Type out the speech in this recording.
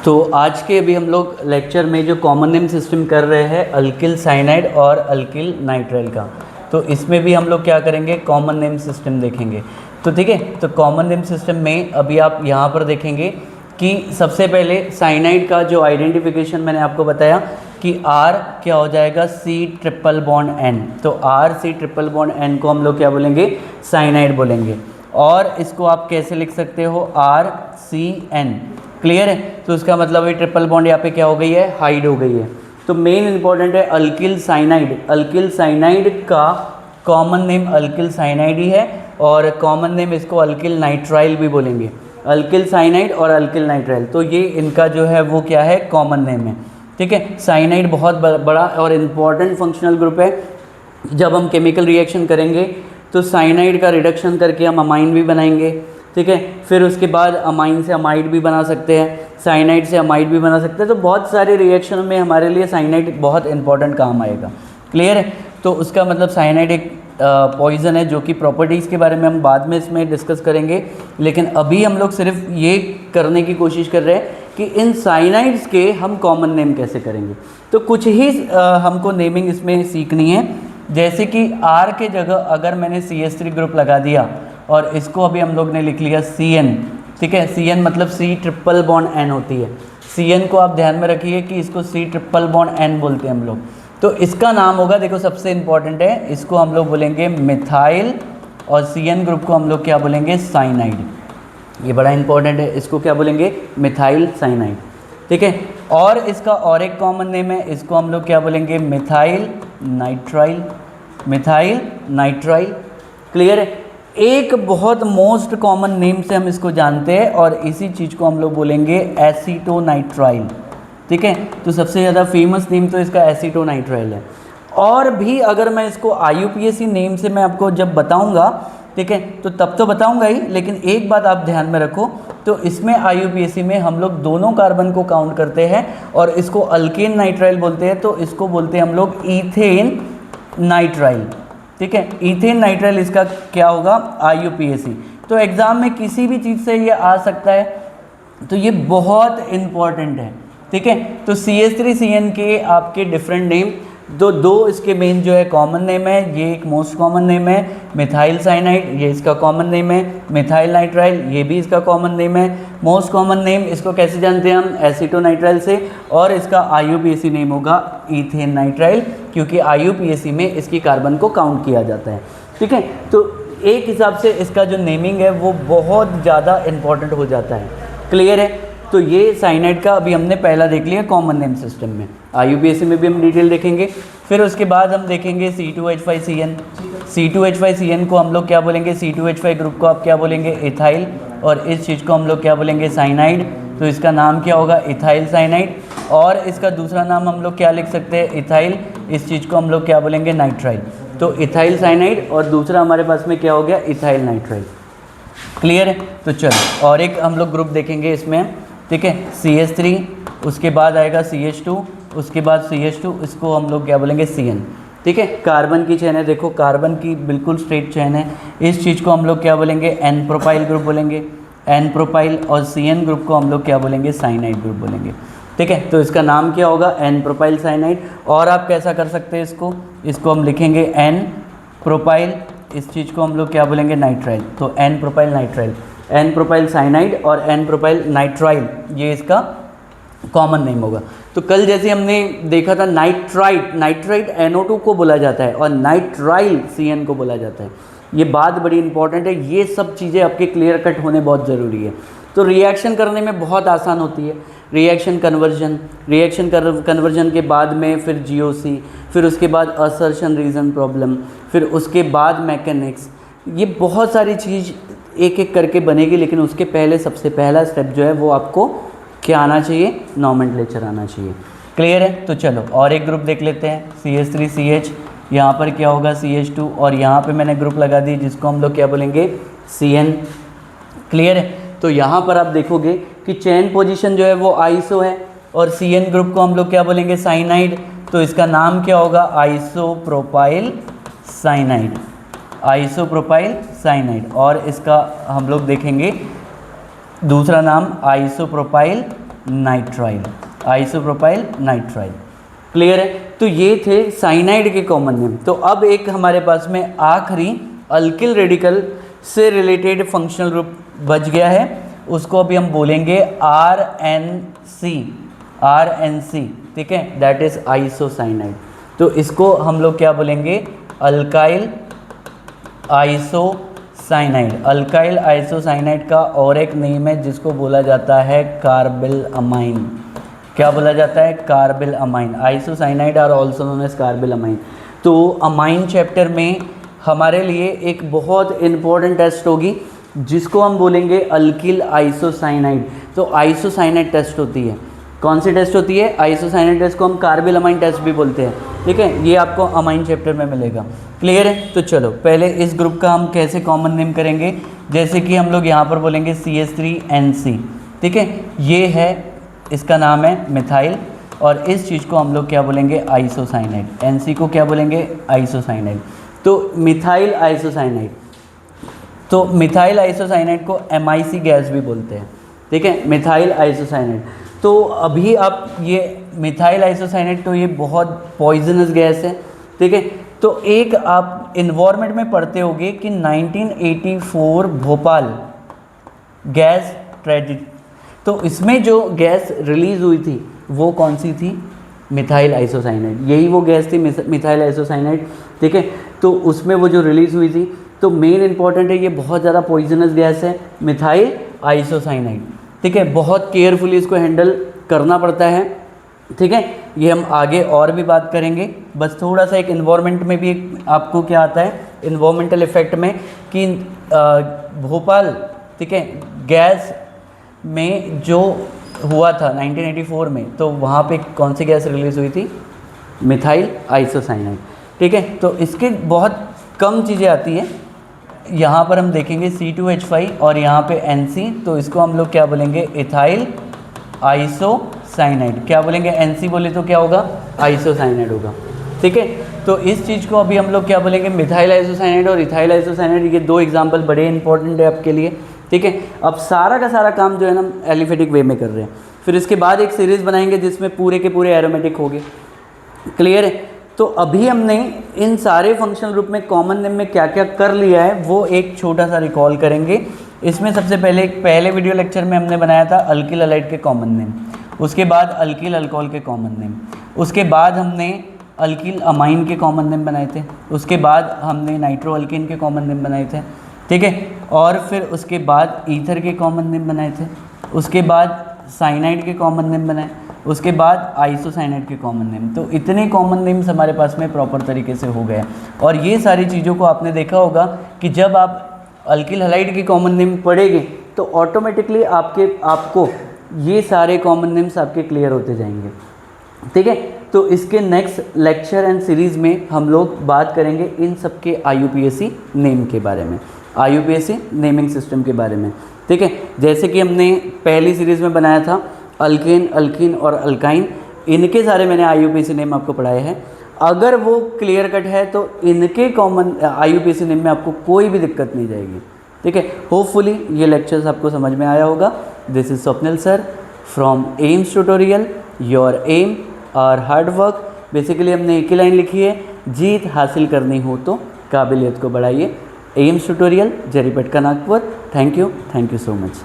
तो आज के अभी हम लोग लेक्चर में जो कॉमन नेम सिस्टम कर रहे हैं अल्किल साइनाइड और अल्किल नाइट्राइल का, तो इसमें भी हम लोग क्या करेंगे, कॉमन नेम सिस्टम देखेंगे। तो ठीक है, तो कॉमन नेम सिस्टम में अभी आप यहाँ पर देखेंगे कि सबसे पहले साइनाइड का जो आइडेंटिफिकेशन मैंने आपको बताया कि R क्या हो जाएगा, C�ट्रिपल बॉन्ड N। तो R�C�ट्रिपल बॉन्ड N को हम लोग क्या बोलेंगे, साइनाइड बोलेंगे। और इसको आप कैसे लिख सकते हो, RCN। क्लियर है, तो उसका मतलब ये ट्रिपल बॉन्ड यहाँ पे क्या हो गई है, हाइड हो गई है। तो मेन इंपॉर्टेंट है अल्किल साइनाइड। अल्किल साइनाइड का कॉमन नेम अल्किल साइनाइड ही है, और कॉमन नेम इसको अल्किल नाइट्राइल भी बोलेंगे। अल्किल साइनाइड और अल्किल नाइट्राइल, तो ये इनका जो है वो क्या है, कॉमन नेम है। ठीक है, साइनाइड बहुत बड़ा और इम्पॉर्टेंट फंक्शनल ग्रुप है। जब हम केमिकल रिएक्शन करेंगे तो साइनाइड का रिडक्शन करके हम अमाइन भी बनाएंगे। ठीक है, फिर उसके बाद अमाइन से अमाइड भी बना सकते हैं, साइनाइड से अमाइड भी बना सकते हैं। तो बहुत सारे रिएक्शन में हमारे लिए साइनाइड बहुत इंपॉर्टेंट काम आएगा। क्लियर है, तो उसका मतलब साइनाइड एक पॉइज़न है जो कि प्रॉपर्टीज़ के बारे में हम बाद में इसमें डिस्कस करेंगे। लेकिन अभी हम लोग सिर्फ ये करने की कोशिश कर रहे हैं कि इन साइनाइड्स के हम कॉमन नेम कैसे करेंगे। तो कुछ ही हमको नेमिंग इसमें सीखनी है। जैसे कि R के जगह अगर मैंने CH3 ग्रुप लगा दिया और इसको अभी हम लोग ने लिख लिया CN। ठीक है, CN मतलब C�ट्रिपल बॉन्ड N होती है। CN को आप ध्यान में रखिए कि इसको C�ट्रिपल बॉन्ड N बोलते हैं हम लोग। तो इसका नाम होगा, देखो सबसे इंपॉर्टेंट है, इसको हम लोग बोलेंगे मिथाइल, और CN ग्रुप को हम लोग क्या बोलेंगे, साइनाइड। ये बड़ा इंपॉर्टेंट है, इसको क्या बोलेंगे, मिथाइल साइनाइड। ठीक है, और इसका और एक कॉमन नेम है, इसको हम लोग क्या बोलेंगे, methyl nitrile. Methyl nitrile. Clear है, एक बहुत मोस्ट कॉमन नेम से हम इसको जानते हैं, और इसी चीज़ को हम लोग बोलेंगे एसीटोनाइट्राइल। ठीक है, तो सबसे ज़्यादा फेमस नेम तो इसका एसीटोनाइट्राइल है। और भी अगर मैं इसको IUPAC नेम से मैं आपको जब बताऊंगा, ठीक है, तो तब तो बताऊंगा ही, लेकिन एक बात आप ध्यान में रखो, तो इसमें IUPAC में हम लोग दोनों कार्बन को काउंट करते हैं, और इसको अल्केन नाइट्राइल बोलते हैं, तो इसको बोलते हैं हम लोग ईथेन नाइट्राइल। ठीक है, ईथेन नाइट्राइल इसका क्या होगा, IUPAC। तो एग्ज़ाम में किसी भी चीज़ से ये आ सकता है, तो ये बहुत इम्पॉर्टेंट है। ठीक है, तो CH3CN के आपके डिफरेंट नेम, दो इसके मेन जो है कॉमन नेम है। ये एक मोस्ट कॉमन नेम है मिथाइल साइनाइड, ये इसका कॉमन नेम है। मिथाइल नाइट्राइल, ये भी इसका कॉमन नेम है। मोस्ट कॉमन नेम इसको कैसे जानते हैं हम, एसीटोनाइट्राइल से, और इसका IUPAC नेम होगा ईथेन नाइट्राइल, क्योंकि IUPAC में इसकी कार्बन को काउंट किया जाता है। ठीक है, तो एक हिसाब से इसका जो नेमिंग है वो बहुत ज़्यादा इंपॉर्टेंट हो जाता है। क्लियर है, तो ये साइनाइड का अभी हमने पहला देख लिया कॉमन नेम सिस्टम में। IUPAC में भी हम डिटेल देखेंगे। फिर उसके बाद हम देखेंगे C2H5CN। C2H5CN को हम लोग क्या बोलेंगे, C2H5 ग्रुप को आप क्या बोलेंगे, इथाइल, और इस चीज़ को हम लोग क्या बोलेंगे, साइनाइड। तो इसका नाम क्या होगा, इथाइल साइनाइड। और इसका दूसरा नाम हम लोग क्या लिख सकते हैं, इथाइल, इस चीज़ को हम लोग क्या बोलेंगे, नाइट्राइल। तो इथाइल साइनाइड, और दूसरा हमारे पास में क्या हो गया, इथाइल नाइट्राइल। क्लियर है, तो चलो और एक हम लोग ग्रुप देखेंगे इसमें। ठीक है, CH3, उसके बाद आएगा CH2, उसके बाद CH2, इसको हम लोग क्या बोलेंगे, CN। ठीक है, कार्बन की चेन है, देखो कार्बन की बिल्कुल स्ट्रेट चेन है, इस चीज़ को हम लोग क्या बोलेंगे, N प्रोपाइल ग्रुप बोलेंगे, N प्रोपाइल। और CN ग्रुप को हम लोग क्या बोलेंगे, साइनाइड ग्रुप बोलेंगे। ठीक है, तो इसका नाम क्या होगा, N प्रोपाइल साइनाइड। और आप कैसा कर सकते हैं इसको हम लिखेंगे N प्रोपाइल, इस चीज़ को हम लोग क्या बोलेंगे, नाइट्राइल। तो N propyl nitrile, N propyl cyanide और N प्रोपाइल नाइट्राइल, ये इसका कॉमन नेम होगा। तो कल जैसे हमने देखा था नाइट्राइट NO2 को बोला जाता है, और नाइट्राइल CN को बोला जाता है। ये बात बड़ी इंपॉर्टेंट है, ये सब चीज़ें आपके क्लियर कट होने बहुत ज़रूरी है। तो रिएक्शन करने में बहुत आसान होती है, रिएक्शन कन्वर्जन के बाद में फिर GOC, फिर उसके बाद असर्शन रीजन प्रॉब्लम, फिर उसके बाद मैकेनिक्स, ये बहुत सारी चीज़ एक एक करके बनेगी। लेकिन उसके पहले सबसे पहला स्टेप जो है वो आपको क्या आना चाहिए, नॉमेनक्लेचर आना चाहिए। क्लियर है, तो चलो और एक ग्रुप देख लेते हैं, CH3CH, यहाँ पर क्या होगा, CH2, और यहाँ पे मैंने ग्रुप लगा दी जिसको हम लोग क्या बोलेंगे, CN। क्लियर है, तो यहाँ पर आप देखोगे कि चेन पोजीशन जो है वो आइसो है, और CN ग्रुप को हम लोग क्या बोलेंगे, साइनाइड। तो इसका नाम क्या होगा, आइसोप्रोपाइल साइनाइड, आइसोप्रोपाइल साइनाइड। और इसका हम लोग देखेंगे दूसरा नाम isopropyl nitrile, isopropyl nitrile. Clear है? तो ये थे साइनाइड के कॉमन नेम। तो अब एक हमारे पास में आखिरी अल्किल रेडिकल से रिलेटेड फंक्शनल ग्रुप बच गया है, उसको अभी हम बोलेंगे RNC, RNC, ठीक है, दैट इज आइसोसाइनाइड। तो इसको हम लोग क्या बोलेंगे? Alkyl isocyanide. अल्काइल आइसोसाइनाइड का और एक नेम है जिसको बोला जाता है कार्बिल अमाइन। क्या बोला जाता है? Carbyl amine. Isocyanide are also known as carbyl amine. तो अमाइन चैप्टर में हमारे लिए एक बहुत इंपॉर्टेंट टेस्ट होगी जिसको हम बोलेंगे अल्किल आइसोसाइनाइड। तो आइसोसाइनाइड टेस्ट होती है। कौन सी टेस्ट होती है? आइसोसाइनाइड टेस्ट को हम कार्बिल अमाइन टेस्ट भी बोलते हैं, ठीक है। ये आपको अमाइन चैप्टर में मिलेगा। क्लियर है? तो चलो पहले इस ग्रुप का हम कैसे कॉमन नेम करेंगे। जैसे कि हम लोग यहाँ पर बोलेंगे CH3NC, ठीक है, ये है, इसका नाम है मिथाइल, और इस चीज़ को हम लोग क्या बोलेंगे? आइसोसाइनाइड। NC को क्या बोलेंगे? आइसोसाइनाइड। तो मिथाइल आइसोसाइनाइड, तो मिथाइल आइसोसाइनाइड को MIC गैस भी बोलते हैं, ठीक है, मिथाइल आइसोसाइनाइड। तो अभी आप ये मिथाइल आइसोसाइनाइड, तो ये बहुत पॉइजनस गैस है, ठीक है। तो एक आप इन्वायरमेंट में पढ़ते होंगे कि 1984 भोपाल गैस ट्रेजिडी, तो इसमें जो गैस रिलीज़ हुई थी वो कौन सी थी? Methyl isocyanide. यही वो गैस थी मिथाइल आइसोसाइनाइड, ठीक है। तो उसमें वो जो रिलीज़ हुई थी, तो मेन इंपॉर्टेंट है, ये बहुत ज़्यादा पॉइजनस गैस है मिथाइल आइसोसाइनाइड, ठीक है। बहुत केयरफुली इसको हैंडल करना पड़ता है, ठीक है। ये हम आगे और भी बात करेंगे। बस थोड़ा सा एक इन्वायरमेंट में भी एक आपको क्या आता है, इन्वायरमेंटल इफेक्ट में, कि भोपाल, ठीक है, गैस में जो हुआ था 1984 में, तो वहाँ पे कौन सी गैस रिलीज़ हुई थी? मिथाइल आइसोसाइनाइड, ठीक है। तो इसके बहुत कम चीज़ें आती हैं। यहाँ पर हम देखेंगे C2H5 और यहाँ पे NC, तो इसको हम लोग क्या बोलेंगे? Ethyl isocyanide. क्या बोलेंगे? NC बोले तो क्या होगा? आइसोसाइनाइड होगा, ठीक है। तो इस चीज़ को अभी हम लोग क्या बोलेंगे? मिथाइल आइसोसाइनाइड और इथाइल आइसोसाइनाइड। ये दो एग्जाम्पल बड़े इंपॉर्टेंट है आपके लिए, ठीक है। अब सारा का सारा काम जो है ना एलिफेटिक वे में कर रहे हैं। फिर इसके बाद एक सीरीज़ बनाएंगे जिसमें पूरे के पूरे एरोमेटिक होंगे। क्लियर है? तो अभी हमने इन सारे फंक्शनल ग्रुप में कॉमन नेम में क्या क्या कर लिया है वो एक छोटा सा रिकॉल करेंगे। इसमें सबसे पहले वीडियो लेक्चर में हमने बनाया था अल्किल हैलाइड के कॉमन नेम, उसके बाद अल्किल अल्कोहल के कॉमन नेम, उसके बाद हमने अल्किल अमाइन के कॉमन नेम बनाए थे, उसके बाद हमने नाइट्रो अल्किन के कॉमन नेम बनाए थे, ठीक है। और फिर उसके बाद ईथर के कॉमन नेम बनाए थे, उसके बाद साइनाइड के कॉमन नेम बनाए, उसके बाद आइसोसाइनाइड के कॉमन नेम। तो इतने कॉमन नेम्स हमारे पास में प्रॉपर तरीके से हो गए। और ये सारी चीज़ों को आपने देखा होगा कि जब आप अल्किल हैलाइड के कॉमन नेम पढ़ेंगे तो ऑटोमेटिकली आपको ये सारे कॉमन नेम्स आपके क्लियर होते जाएंगे, ठीक है। तो इसके नेक्स्ट लेक्चर एंड सीरीज़ में हम लोग बात करेंगे इन सब के IUPAC नेम के बारे में, IUPAC नेमिंग सिस्टम के बारे में, ठीक है। जैसे कि हमने पहली सीरीज़ में बनाया था अल्केन, अल्कीन और अल्काइन, इनके सारे मैंने IUPAC नेम आपको पढ़ाए हैं। अगर वो क्लियर कट है तो इनके कॉमन IUPAC नेम में आपको कोई भी दिक्कत नहीं जाएगी, ठीक है। होपफुली ये लेक्चर्स आपको समझ में आया होगा। This is Swapnil sir from Aims tutorial, your aim our hard work. Basically हमने एक ही लाइन लिखी है, जीत हासिल करनी हो तो काबिलियत को बढ़ाइए। AIIMS tutorial, Jaripatka, Nagpur. Thank you so much.